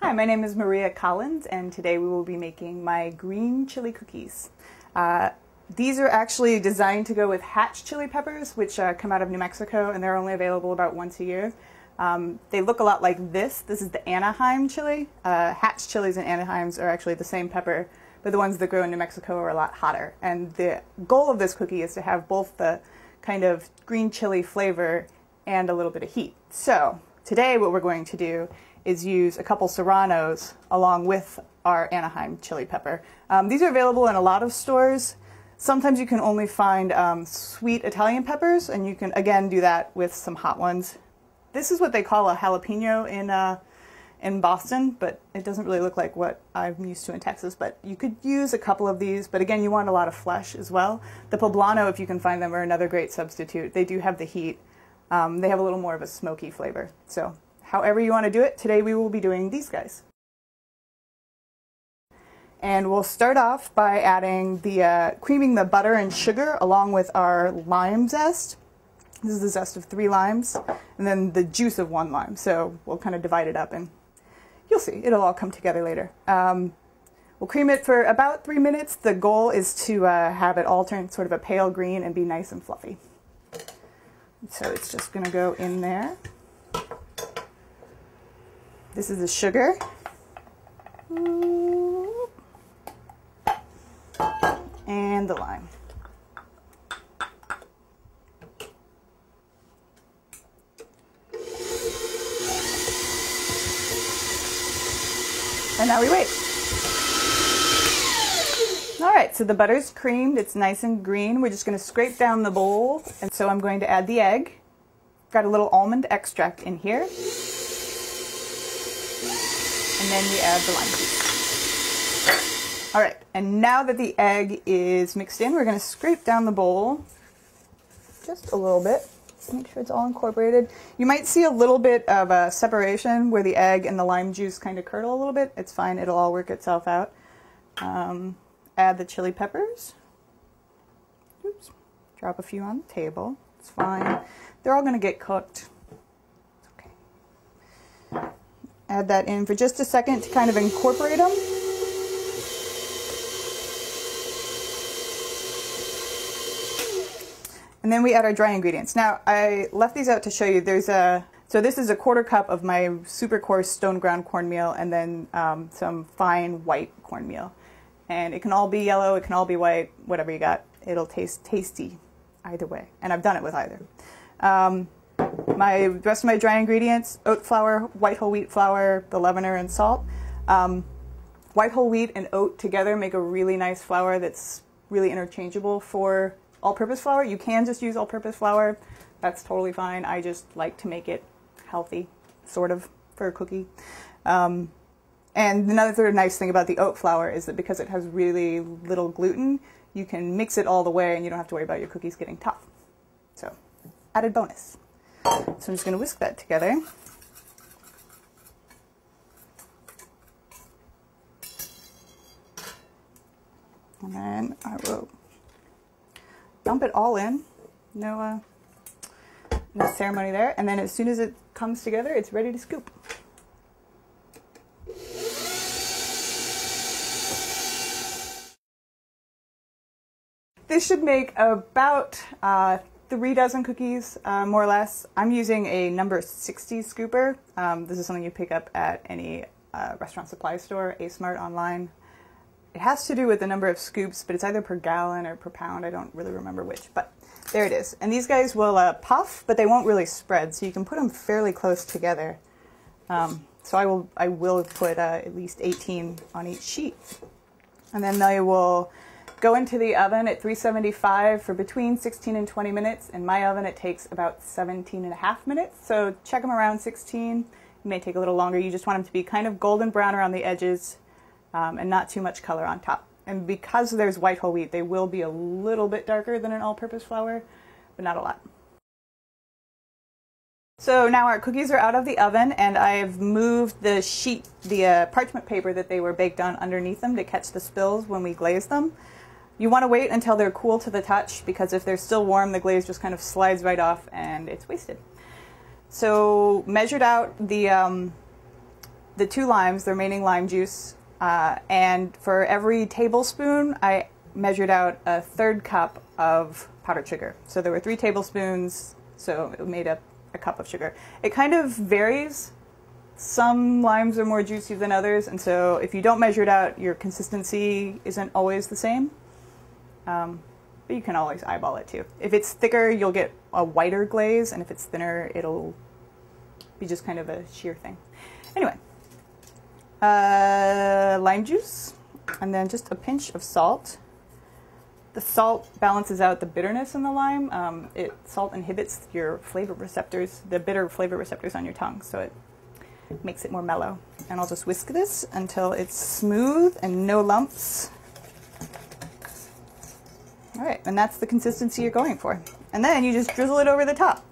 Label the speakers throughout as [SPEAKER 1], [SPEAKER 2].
[SPEAKER 1] Hi, my name is Maria Collins, and today we will be making my green chili cookies. These are actually designed to go with hatch chili peppers, which come out of New Mexico, and they're only available about once a year. They look a lot like this. This is the Anaheim chili. Hatch chilies and Anaheims are actually the same pepper, but the ones that grow in New Mexico are a lot hotter. And the goal of this cookie is to have both the kind of green chili flavor and a little bit of heat. So today what we're going to do is use a couple serranos along with our Anaheim chili pepper. These are available in a lot of stores. Sometimes you can only find sweet Italian peppers, and you can again do that with some hot ones. This is what they call a jalapeno in Boston, but it doesn't really look like what I'm used to in Texas. But you could use a couple of these, but again, you want a lot of flesh as well. The poblano, if you can find them, are another great substitute. They do have the heat. They have a little more of a smoky flavor. So however you want to do it, today we will be doing these guys. And we'll start off by adding creaming the butter and sugar along with our lime zest. This is the zest of 3 limes, and then the juice of 1 lime. So we'll kind of divide it up, and you'll see, it'll all come together later. We'll cream it for about 3 minutes. The goal is to have it all turn sort of a pale green and be nice and fluffy. So it's just going to go in there. This is the sugar. And the lime. And now we wait. All right, so the butter's creamed, it's nice and green. We're just going to scrape down the bowl, and so I'm going to add the egg. Got a little almond extract in here. And then we add the lime juice. All right, and now that the egg is mixed in, we're going to scrape down the bowl just a little bit. Make sure it's all incorporated. You might see a little bit of a separation where the egg and the lime juice kind of curdle a little bit. It's fine, it'll all work itself out. Add the chili peppers. Oops. Drop a few on the table. It's fine. They're all going to get cooked. Okay. Add that in for just a second to kind of incorporate them. And then we add our dry ingredients. Now, I left these out to show you. So this is a 1/4 cup of my super coarse stone ground cornmeal, and then some fine white cornmeal. And it can all be yellow, it can all be white, whatever you got. It'll taste tasty either way. And I've done it with either. The rest of my dry ingredients: oat flour, white whole wheat flour, the leavener, and salt. White whole wheat and oat together make a really nice flour that's really interchangeable for all-purpose flour. You can just use all-purpose flour. That's totally fine. I just like to make it healthy, sort of, for a cookie. And another nice thing about the oat flour is that because it has really little gluten, you can mix it all the way and you don't have to worry about your cookies getting tough. So, added bonus. So I'm just going to whisk that together. And then I will dump it all in. No ceremony there. And then as soon as it comes together, it's ready to scoop. This should make about 3 dozen cookies, more or less. I'm using a number 60 scooper. This is something you pick up at any restaurant supply store, A-Smart online. It has to do with the number of scoops, but it's either per gallon or per pound. I don't really remember which, but there it is. And these guys will puff, but they won't really spread, so you can put them fairly close together. So I will put at least 18 on each sheet. And then they will go into the oven at 375 for between 16 and 20 minutes. In my oven, it takes about 17.5 minutes, so check them around 16. It may take a little longer. You just want them to be kind of golden brown around the edges. And not too much color on top. And because there's white whole wheat, they will be a little bit darker than an all-purpose flour, but not a lot. So now our cookies are out of the oven, and I've moved the sheet, the parchment paper that they were baked on underneath them to catch the spills when we glaze them. You want to wait until they're cool to the touch, because if they're still warm, the glaze just kind of slides right off and it's wasted. So measured out the the 2 limes, the remaining lime juice, and for every tablespoon, I measured out a 1/3 cup of powdered sugar. So there were 3 tablespoons, so it made up a cup of sugar. It kind of varies. Some limes are more juicy than others, and so if you don't measure it out, your consistency isn't always the same. But you can always eyeball it too. If it's thicker, you'll get a whiter glaze, and if it's thinner, it'll be just kind of a sheer thing. Anyway, lime juice, and then just a pinch of salt. The salt balances out the bitterness in the lime. Salt inhibits your flavor receptors, the bitter flavor receptors on your tongue, so it makes it more mellow. And I'll just whisk this until it's smooth and no lumps. All right, and that's the consistency you're going for. And then you just drizzle it over the top.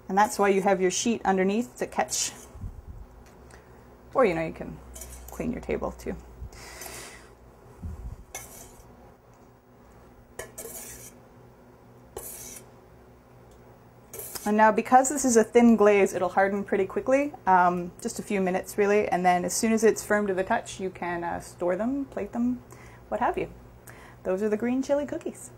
[SPEAKER 1] And that's why you have your sheet underneath to catch. Or, you know, you can clean your table too. And now, because this is a thin glaze, it'll harden pretty quickly, just a few minutes really, and then as soon as it's firm to the touch, you can store them, plate them, what have you. Those are the green chili cookies.